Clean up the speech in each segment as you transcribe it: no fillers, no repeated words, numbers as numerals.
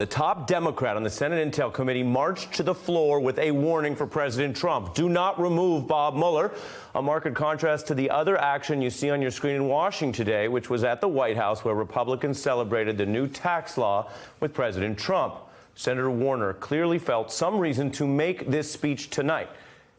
The top Democrat on the Senate Intel Committee marched to the floor with a warning for President Trump. Do not remove Bob Mueller. A marked contrast to the other action you see on your screen in Washington today, which was at the White House, where Republicans celebrated the new tax law with President Trump. Senator Warner clearly felt some reason to make this speech tonight.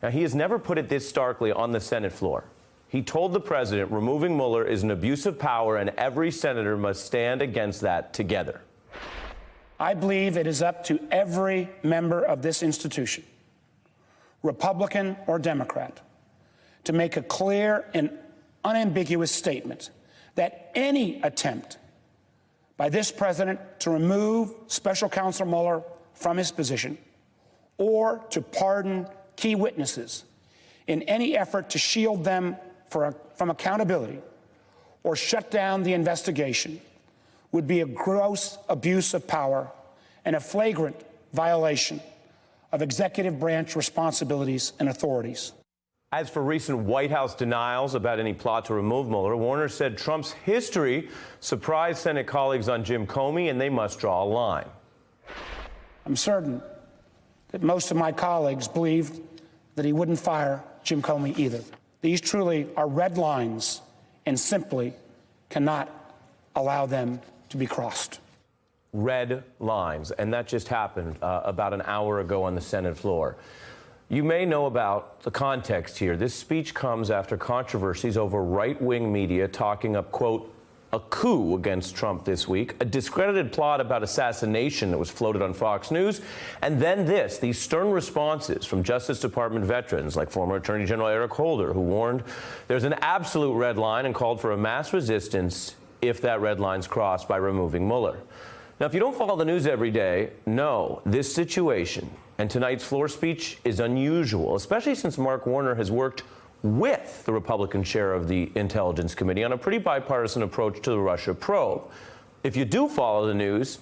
Now, he has never put it this starkly on the Senate floor. He told the president removing Mueller is an abuse of power, and every senator must stand against that together. I believe it is up to every member of this institution, Republican or Democrat, to make a clear and unambiguous statement that any attempt by this president to remove Special Counsel Mueller from his position or to pardon key witnesses in any effort to shield them from accountability or shut down the investigation would be a gross abuse of power and a flagrant violation of executive branch responsibilities and authorities. As for recent White House denials about any plot to remove Mueller, Warner said Trump's history surprised Senate colleagues on Jim Comey, and they must draw a line. I'm certain that most of my colleagues believed that he wouldn't fire Jim Comey either. These truly are red lines and simply cannot allow them to be crossed. Red lines, and that just happened about an hour ago on the Senate floor. You may know about the context here. This speech comes after controversies over right-wing media talking up, quote, a coup against Trump this week, a discredited plot about assassination that was floated on Fox News, and then these stern responses from Justice Department veterans like former Attorney General Eric Holder, who warned there's an absolute red line and called for a mass resistance if that red line's crossed by removing Mueller. Now, if you don't follow the news every day, no, this situation and tonight's floor speech is unusual, especially since Mark Warner has worked with the Republican chair of the Intelligence Committee on a pretty bipartisan approach to the Russia probe. If you do follow the news,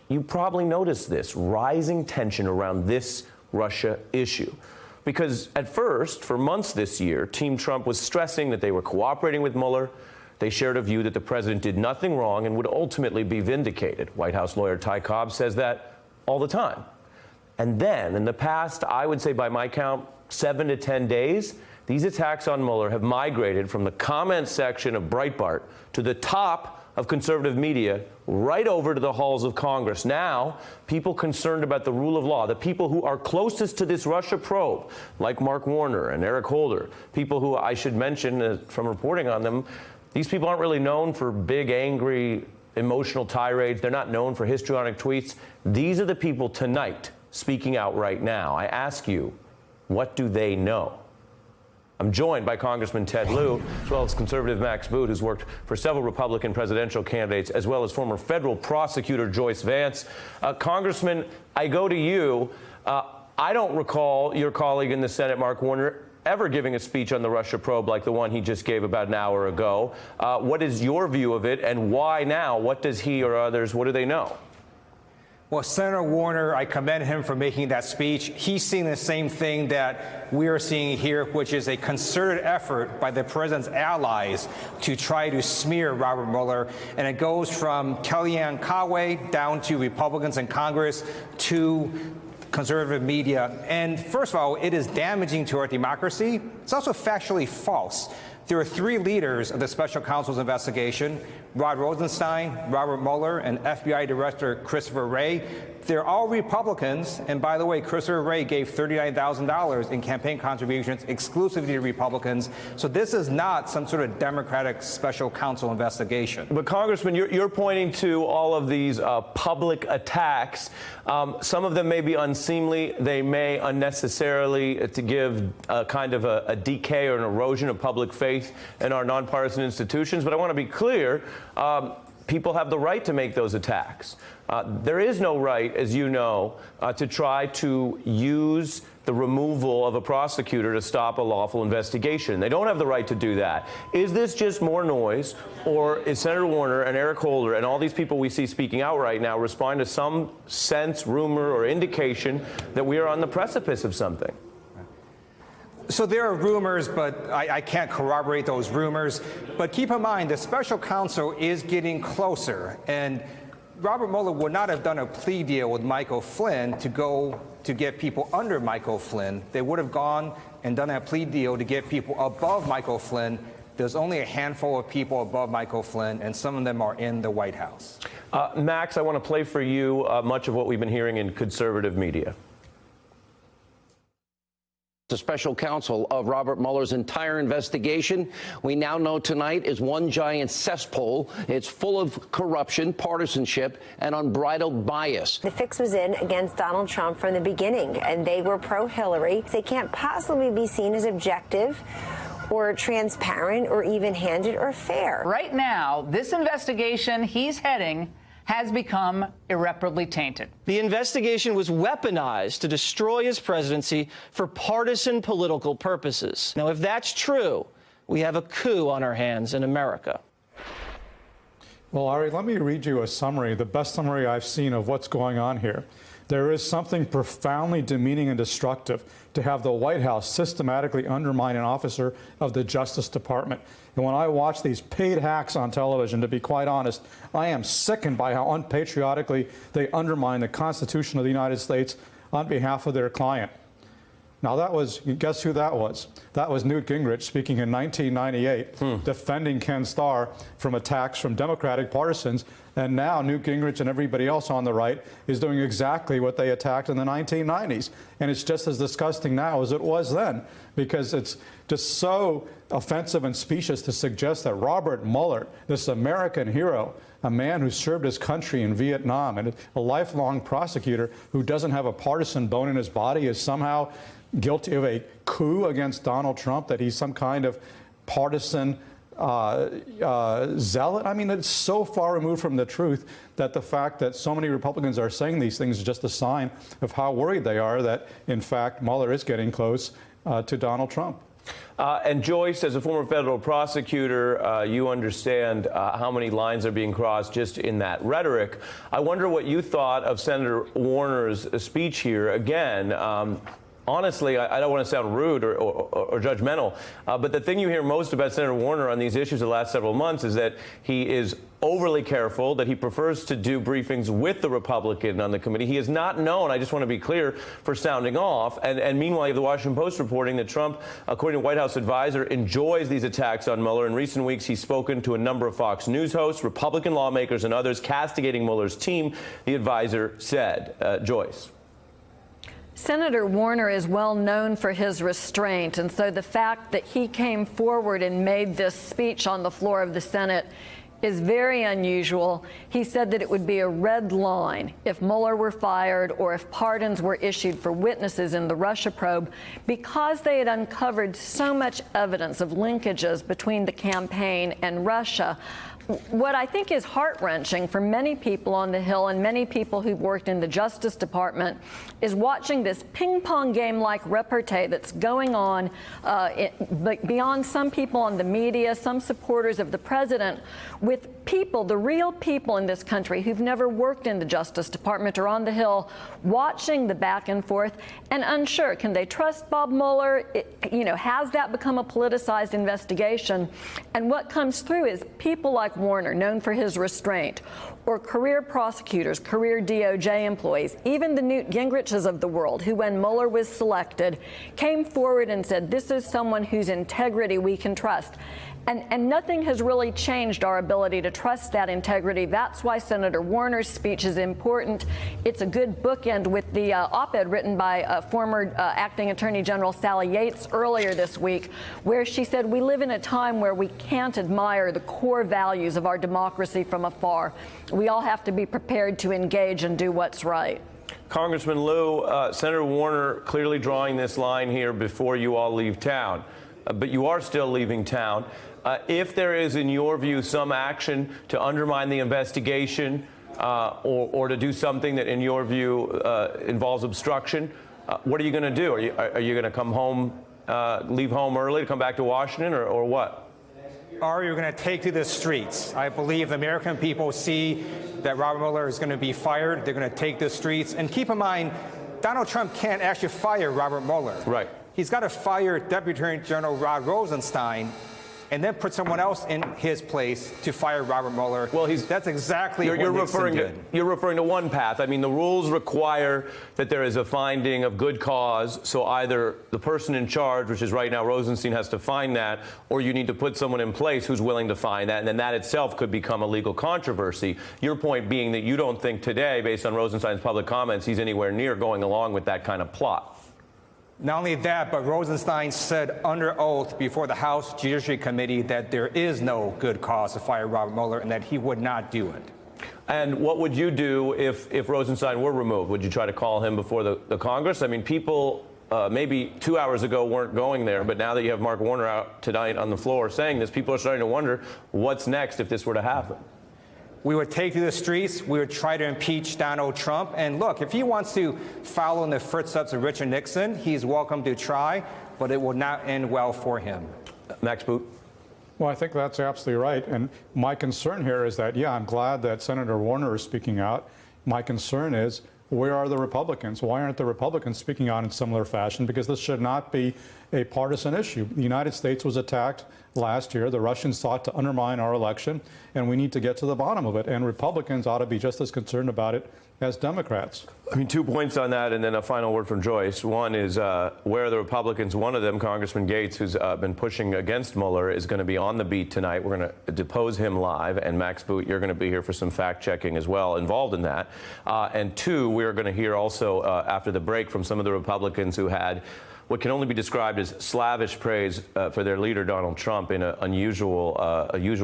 you probably noticed this rising tension around this Russia issue. Because at first, for months this year, Team Trump was stressing that they were cooperating with Mueller. They shared a view that the president did nothing wrong and would ultimately be vindicated. White House lawyer Ty Cobb says that all the time. And then, in the past, I would say by my count, 7 to 10 days, these attacks on Mueller have migrated from the comment section of Breitbart to the top of conservative media, right over to the halls of Congress. Now, people concerned about the rule of law, the people who are closest to this Russia probe, like Mark Warner and Eric Holder, people who I should mention from reporting on them, these people aren't really known for big, angry, emotional tirades. They're not known for histrionic tweets. These are the people tonight speaking out right now. I ask you, what do they know? I'm joined by Congressman Ted Lieu, as well as conservative Max Boot, who's worked for several Republican presidential candidates, as well as former federal prosecutor Joyce Vance. Congressman, I go to you. I don't recall your colleague in the Senate, Mark Warner, ever giving a speech on the Russia probe like the one he just gave about an hour ago. What is your view of it, and why now? What does he or others, what do they know? Well, Senator Warner, I commend him for making that speech. He's seeing the same thing that we are seeing here, which is a concerted effort by the president's allies to try to smear Robert Mueller. And it goes from Kellyanne Conway down to Republicans in Congress to conservative media. And first of all, it is damaging to our democracy. It's also factually false. There are 3 leaders of the Special Counsel's investigation: Rod Rosenstein, Robert Mueller, and FBI Director Christopher Wray. They're all Republicans. And by the way, Christopher Wray gave $39,000 in campaign contributions exclusively to Republicans. So this is not some sort of Democratic special counsel investigation. But Congressman, you're pointing to all of these public attacks. Some of them may be unseemly. They may unnecessarily to give kind of a decay or an erosion of public faith in our nonpartisan institutions. But I want to be clear. People have the right to make those attacks. There is no right, as you know, to try to use the removal of a prosecutor to stop a lawful investigation. They don't have the right to do that. Is this just more noise, or is Senator Warner and Eric Holder and all these people we see speaking out right now respond to some sense, rumor, or indication that we are on the precipice of something? So there are rumors, but I can't corroborate those rumors. But keep in mind, the special counsel is getting closer. And Robert Mueller would not have done a plea deal with Michael Flynn to go to get people under Michael Flynn. They would have gone and done a plea deal to get people above Michael Flynn. There's only a handful of people above Michael Flynn, and some of them are in the White House. Max, I want to play for you much of what we've been hearing in conservative media. The special counsel of Robert Mueller's entire investigation, we now know tonight, is one giant cesspool. It's full of corruption, partisanship, and unbridled bias. The fix was in against Donald Trump from the beginning, and they were pro-Hillary. They can't possibly be seen as objective or transparent or even-handed or fair. Right now, this investigation he's heading has become irreparably tainted. The investigation was weaponized to destroy his presidency for partisan political purposes. Now, if that's true, we have a coup on our hands in America. Well, Ari, let me read you a summary, the best summary I've seen of what's going on here. There is something profoundly demeaning and destructive to have the White House systematically undermine an officer of the Justice Department. And when I watch these paid hacks on television, to be quite honest, I am sickened by how unpatriotically they undermine the Constitution of the United States on behalf of their client. Now, that was, guess who that was? That was Newt Gingrich speaking in 1998, defending Ken Starr from attacks from Democratic partisans. And now Newt Gingrich and everybody else on the right is doing exactly what they attacked in the 1990s. And it's just as disgusting now as it was then, because it's just so offensive and specious to suggest that Robert Mueller, this American hero, a man who served his country in Vietnam and a lifelong prosecutor who doesn't have a partisan bone in his body, is somehow guilty of a coup against Donald Trump, that he's some kind of partisan zealot. I mean, it's so far removed from the truth that the fact that so many Republicans are saying these things is just a sign of how worried they are that, in fact, Mueller is getting close to Donald Trump. And Joyce, as a former federal prosecutor, you understand how many lines are being crossed just in that rhetoric. I wonder what you thought of Senator Warner's speech here. Again, honestly, I don't want to sound rude or judgmental, but the thing you hear most about Senator Warner on these issues the last several months is that he is overly careful, that he prefers to do briefings with the Republican on the committee. He is not known, I just want to be clear, for sounding off. And meanwhile, you have the Washington Post reporting that Trump, according to White House advisor, enjoys these attacks on Mueller. In recent weeks, he's spoken to a number of Fox News hosts, Republican lawmakers, and others castigating Mueller's team, the advisor said. Joyce. Senator Warner is well known for his restraint, and so the fact that he came forward and made this speech on the floor of the Senate is very unusual. He said that it would be a red line if Mueller were fired or if pardons were issued for witnesses in the Russia probe, because they had uncovered so much evidence of linkages between the campaign and Russia. What I think is heart-wrenching for many people on the Hill and many people who've worked in the Justice Department is watching this ping-pong game-like repartee that's going on beyond some people on the media, some supporters of the president, with people, the real people in this country who've never worked in the Justice Department or on the Hill, watching the back and forth and unsure. Can they trust Bob Mueller? Has that become a politicized investigation? And what comes through is people like Warner, known for his restraint, or career prosecutors, career DOJ employees, even the Newt Gingriches of the world, who, when Mueller was selected, came forward and said, this is someone whose integrity we can trust. And nothing has really changed our ability to trust that integrity. That's why Senator Warner's speech is important. It's a good bookend with the op-ed written by former acting Attorney General Sally Yates earlier this week, where she said we live in a time where we can't admire the core values of our democracy from afar. We all have to be prepared to engage and do what's right. Congressman Lieu, Senator Warner clearly drawing this line here before you all leave town, but you are still leaving town. If there is, in your view, some action to undermine the investigation or to do something that, in your view, involves obstruction, what are you going to do? Are you going to come home, leave home early to come back to Washington, or what? Are you going to take to the streets? I believe the American people see that Robert Mueller is going to be fired. They're going to take the streets. And keep in mind, Donald Trump can't actually fire Robert Mueller. Right. He's got to fire Deputy Attorney General Rod Rosenstein. and then put someone else in his place to fire Robert Mueller. Well, that's exactly what Nixon did. You're referring to one path. I mean, the rules require that there is a finding of good cause. So either the person in charge, which is right now Rosenstein, has to find that, or you need to put someone in place who's willing to find that, and then that itself could become a legal controversy. Your point being that you don't think today, based on Rosenstein's public comments, he's anywhere near going along with that kind of plot. Not only that, but Rosenstein said under oath before the House Judiciary Committee that there is no good cause to fire Robert Mueller and that he would not do it. And what would you do if Rosenstein were removed? Would you try to call him before the Congress? I mean, people maybe 2 hours ago weren't going there, but now that you have Mark Warner out tonight on the floor saying this, people are starting to wonder what's next if this were to happen. We would take to the streets. We would try to impeach Donald Trump. And look, if he wants to follow in the footsteps of Richard Nixon, he's welcome to try, but it will not end well for him. Max Boot. Well, I think that's absolutely right. And my concern here is that, yeah, I'm glad that Senator Warner is speaking out. My concern is, where are the Republicans? Why aren't the Republicans speaking out in similar fashion? Because this should not be a partisan issue. The United States was attacked last year. The Russians sought to undermine our election, and we need to get to the bottom of it. And Republicans ought to be just as concerned about it as Democrats. I mean, 2 points on that, and then a final word from Joyce. One is where are the Republicans? One of them, Congressman Gates, who's been pushing against Mueller, is going to be on the beat tonight. We're going to depose him live. And Max Boot, you're going to be here for some fact-checking as well, involved in that. And two, we're going to hear also after the break from some of the Republicans who had what can only be described as slavish praise for their leader, Donald Trump, in an unusual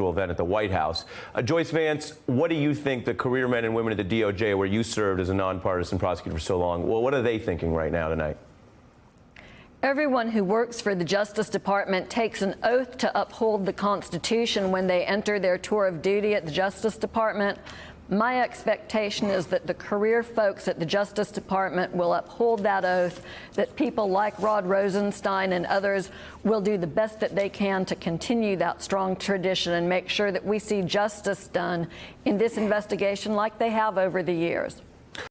event at the White House. Joyce Vance, what do you think the career men and women at the DOJ, where you served as a nonpartisan prosecutor for so long, well, what are they thinking right now tonight? Everyone who works for the Justice Department takes an oath to uphold the Constitution when they enter their tour of duty at the Justice Department. My expectation is that the career folks at the Justice Department will uphold that oath, that people like Rod Rosenstein and others will do the best that they can to continue that strong tradition and make sure that we see justice done in this investigation like they have over the years.